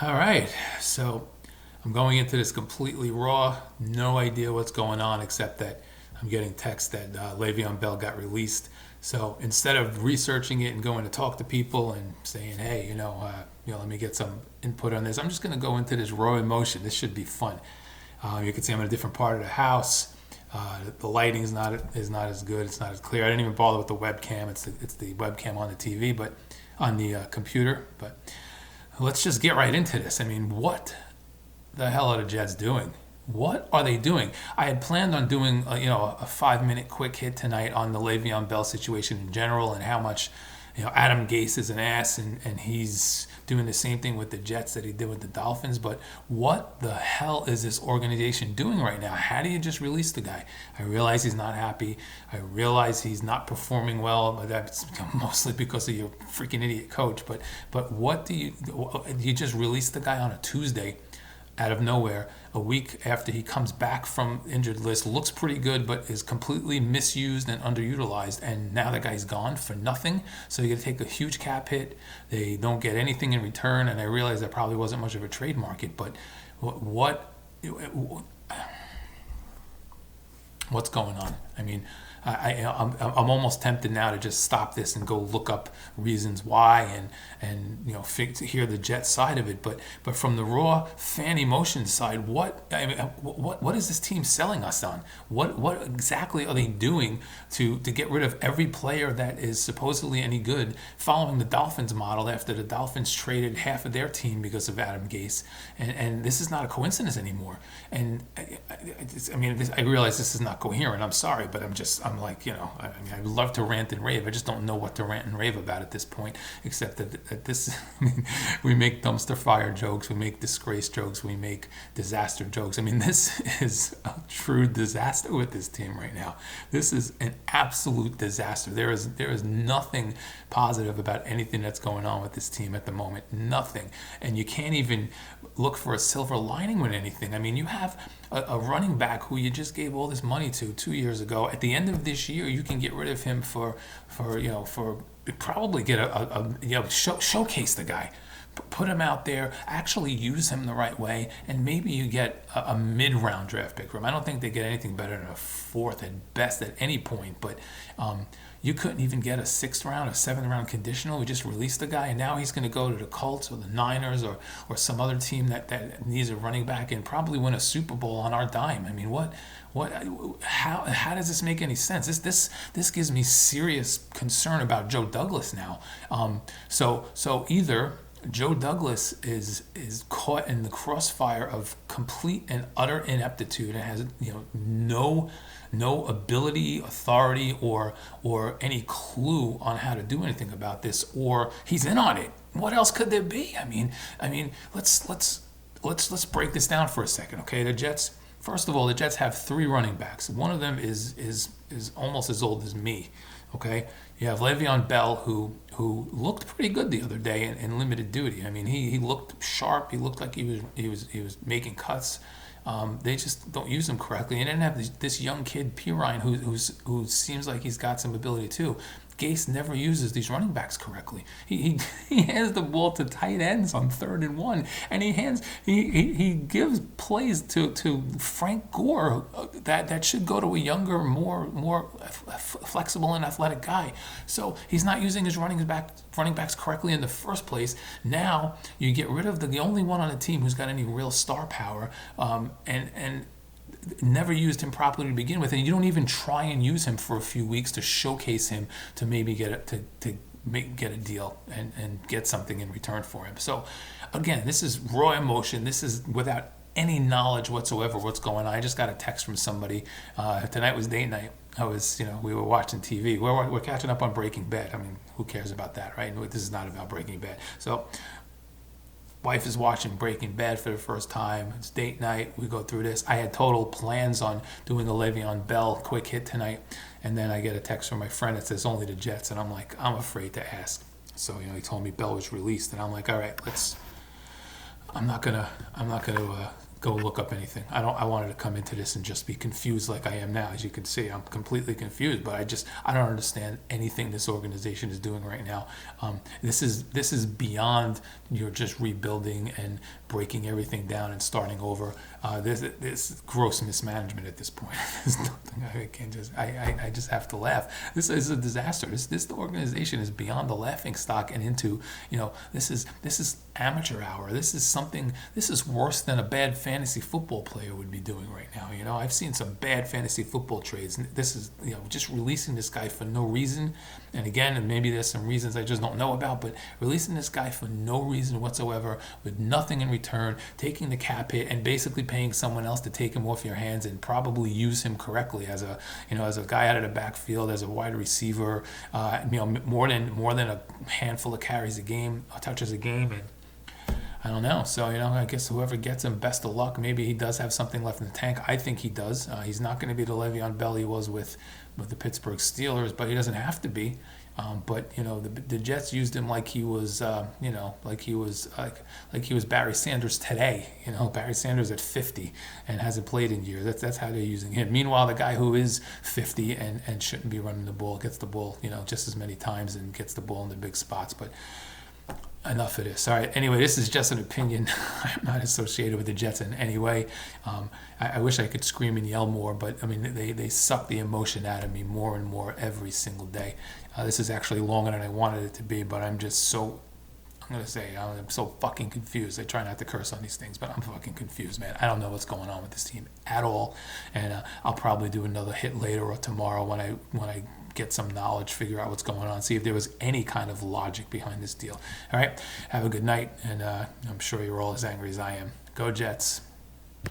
All right, so I'm going into this completely raw, no idea what's going on except that I'm getting text that Le'Veon Bell got released. So instead of researching it and going to talk to people and saying, hey, let me get some input on this, I'm just going to go into this raw emotion. This should be fun. You can see I'm in a different part of the house. The lighting is not as good. It's not as clear. I didn't even bother with the webcam. It's the webcam on the TV, but on the computer. But let's just get right into this. I mean, what the hell are the Jets doing? What are they doing? I had planned on doing a 5 minute quick hit tonight on the Le'Veon Bell situation in general and how much Adam Gase is an ass and he's doing the same thing with the Jets that he did with the Dolphins. But what the hell is this organization doing right now? How do you just release the guy? I realize he's not happy. I realize he's not performing well, but that's mostly because of your freaking idiot coach. But what do you just release the guy on a Tuesday out of nowhere, a week after he comes back from injured list, looks pretty good, but is completely misused and underutilized, and now the guy's gone for nothing. So you got to take a huge cap hit. They don't get anything in return, and I realize there probably wasn't much of a trade market, but what's going on? I mean, I'm almost tempted now to just stop this and go look up reasons why and hear the Jet side of it. But from the raw fan emotion side, what is this team selling us on? What exactly are they doing to get rid of every player that is supposedly any good, following the Dolphins model after the Dolphins traded half of their team because of Adam Gase? And this is not a coincidence anymore. And I realize this is not coherent. I'm sorry, but I'm like, I love to rant and rave. I just don't know what to rant and rave about at this point, except that this, we make dumpster fire jokes, we make disgrace jokes, we make disaster jokes. I mean, this is a true disaster with this team right now. This is an absolute disaster. There is nothing positive about anything that's going on with this team at the moment. Nothing. And you can't even look for a silver lining with anything. I mean, you have a running back who you just gave all this money to 2 years ago. At the end of this year, you can get rid of him for probably get showcase the guy, put him out there, actually use him the right way, and maybe you get a mid-round draft pick from him. I don't think they get anything better than a fourth at best at any point, but you couldn't even get a sixth round, a seventh round conditional. We just released the guy, and now he's going to go to the Colts or the Niners or some other team that needs a running back and probably win a Super Bowl on our dime. I mean, how does this make any sense? This gives me serious concern about Joe Douglas now. So either Joe Douglas is caught in the crossfire of complete and utter ineptitude and has no ability, authority, or any clue on how to do anything about this, or he's in on it. What else could there be? I mean, let's break this down for a second, okay? The Jets. First of all, the Jets have three running backs. One of them is almost as old as me. Okay, you have Le'Veon Bell, who looked pretty good the other day in limited duty. I mean, he looked sharp. He looked like he was making cuts. They just don't use him correctly. And then have this young kid Pirine, who seems like he's got some ability too. Gase never uses these running backs correctly. He hands the ball to tight ends on 3rd and 1, and he gives plays to Frank Gore that should go to a younger, more flexible and athletic guy. So he's not using his running backs correctly in the first place. Now you get rid of the only one on the team who's got any real star power, and never used him properly to begin with, and you don't even try and use him for a few weeks to showcase him to maybe get a deal and get something in return for him. So again, this is raw emotion. This is without any knowledge whatsoever what's going on. I just got a text from somebody. Tonight was date night. We were watching TV. We're catching up on Breaking Bad. I mean, who cares about that, right? This is not about Breaking Bad. So wife is watching Breaking Bad for the first time. It's date night. We go through this. I had total plans on doing a Le'Veon Bell quick hit tonight, and then I get a text from my friend that says only the Jets, and I'm like, I'm afraid to ask. So he told me Bell was released, and I'm like, all right, I'm not gonna go look up anything. I wanted to come into this and just be confused like I am now. As you can see, I'm completely confused, but I don't understand anything this organization is doing right now. This is beyond you're just rebuilding and breaking everything down and starting over. This gross mismanagement at this point. There's nothing I can just I just have to laugh. This is a disaster. This organization is beyond the laughing stock and into, this is amateur hour. This is worse than a bad fantasy football player would be doing right now. I've seen some bad fantasy football trades, and this is, just releasing this guy for no reason. And again, and maybe there's some reasons I just don't know about, but releasing this guy for no reason whatsoever, with nothing in return, taking the cap hit, and basically paying someone else to take him off your hands and probably use him correctly as a guy out of the backfield, as a wide receiver, more than a handful of carries a game, touches a game, and I don't know. So, I guess whoever gets him, best of luck. Maybe he does have something left in the tank. I think he does. He's not going to be the Le'Veon Bell he was with the Pittsburgh Steelers, but he doesn't have to be. But the Jets used him like he was, like he was Barry Sanders today. Barry Sanders at 50 and hasn't played in years. That's how they're using him. Meanwhile, the guy who is 50 and shouldn't be running the ball gets the ball, just as many times and gets the ball in the big spots. But enough of this. All right. Anyway, this is just an opinion. I'm not associated with the Jets in any way. I wish I could scream and yell more, but they suck the emotion out of me more and more every single day. This is actually longer than I wanted it to be, but I'm so fucking confused. I try not to curse on these things, but I'm fucking confused, man. I don't know what's going on with this team at all, and I'll probably do another hit later or tomorrow when I get some knowledge, figure out what's going on, see if there was any kind of logic behind this deal. All right, have a good night, and I'm sure you're all as angry as I am. Go Jets.